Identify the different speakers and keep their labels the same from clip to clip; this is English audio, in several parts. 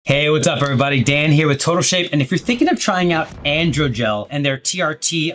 Speaker 1: Hey, what's up everybody? Dan here with Total Shape, and if you're thinking of trying out AndroGel and their TRT,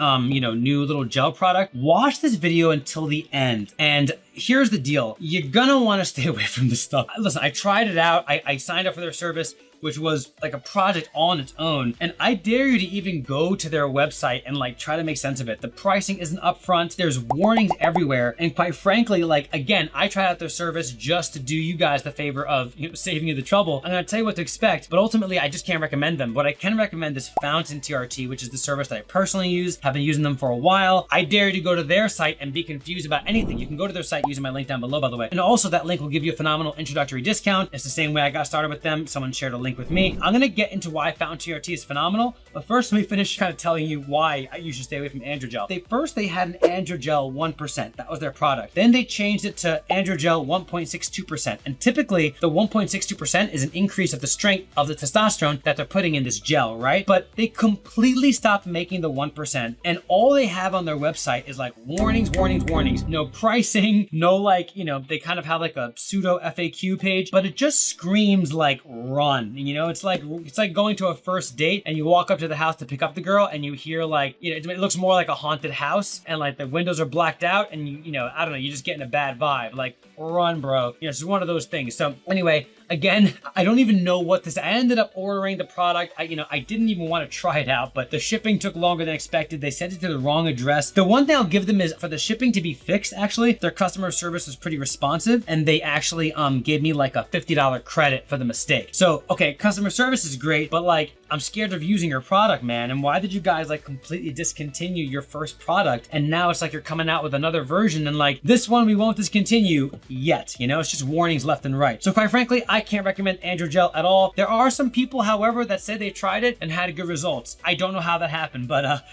Speaker 1: new little gel product, watch this video until the end. And here's the deal. You're gonna wanna stay away from this stuff. Listen, I tried it out. I signed up for their service, which was like a project on its own. And I dare you to even go to their website and like try to make sense of it. The pricing isn't upfront. There's warnings everywhere. And quite frankly, like, again, I tried out their service just to do you guys the favor of saving you the trouble. I'm gonna tell you what to expect, but ultimately I just can't recommend them. What I can recommend is Fountain TRT, which is the service that I personally use, have been using them for a while. I dare you to go to their site and be confused about anything. You can go to their site using my link down below, by the way. And also that link will give you a phenomenal introductory discount. It's the same way I got started with them. Someone shared a link with me. I'm gonna get into why Fountain TRT is phenomenal, but first let me finish kind of telling you why you should stay away from AndroGel. They had an AndroGel 1%. That was their product. Then they changed it to AndroGel 1.62%. And typically the 1.62% is an increase of the strength of the testosterone that they're putting in this gel, right? But they completely stopped making the 1%. And all they have on their website is like warnings, warnings, warnings. No pricing, no like, they kind of have like a pseudo FAQ page, but it just screams like run. It's like going to a first date and you walk up to the house to pick up the girl and you hear like, it looks more like a haunted house and like the windows are blacked out and I don't know, you're just getting a bad vibe. Like, run, bro. It's just one of those things. So anyway, again, I don't even know what this, I ended up ordering the product. I didn't even want to try it out, but the shipping took longer than expected. They sent it to the wrong address. The one thing I'll give them is for the shipping to be fixed, actually, their customer service was pretty responsive and they actually gave me like a $50 credit for the mistake. So, okay, customer service is great, but like, I'm scared of using your product, man. And why did you guys like completely discontinue your first product? And now it's like you're coming out with another version and like, this one we won't discontinue yet. It's just warnings left and right. So quite frankly, I can't recommend AndroGel at all. There are some people, however, that said they tried it and had good results. I don't know how that happened, but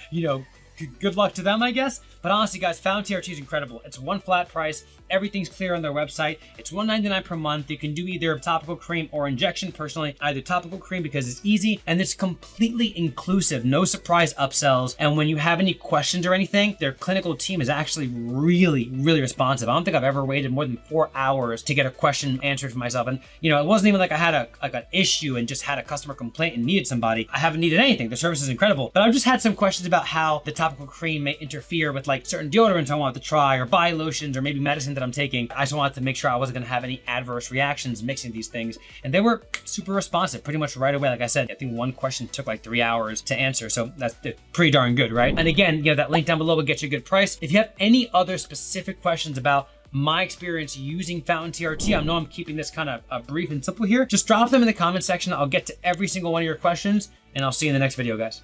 Speaker 1: good luck to them, I guess. But honestly, guys, Fountain TRT is incredible. It's one flat price. Everything's clear on their website. It's $1.99 per month. You can do either topical cream or injection. Personally, either topical cream because it's easy and it's completely inclusive. No surprise upsells. And when you have any questions or anything, their clinical team is actually really, really responsive. I don't think I've ever waited more than 4 hours to get a question answered for myself. And it wasn't even like I had an issue and just had a customer complaint and needed somebody. I haven't needed anything. The service is incredible. But I've just had some questions about how the topical cream may interfere with like certain deodorants I wanted to try or body lotions or maybe medicine that I'm taking. I just wanted to make sure I wasn't going to have any adverse reactions mixing these things. And they were super responsive pretty much right away. Like I said, I think one question took like 3 hours to answer. So that's pretty darn good, right? And again, that link down below will get you a good price. If you have any other specific questions about my experience using Fountain TRT, I know I'm keeping this kind of brief and simple here. Just drop them in the comment section. I'll get to every single one of your questions and I'll see you in the next video, guys.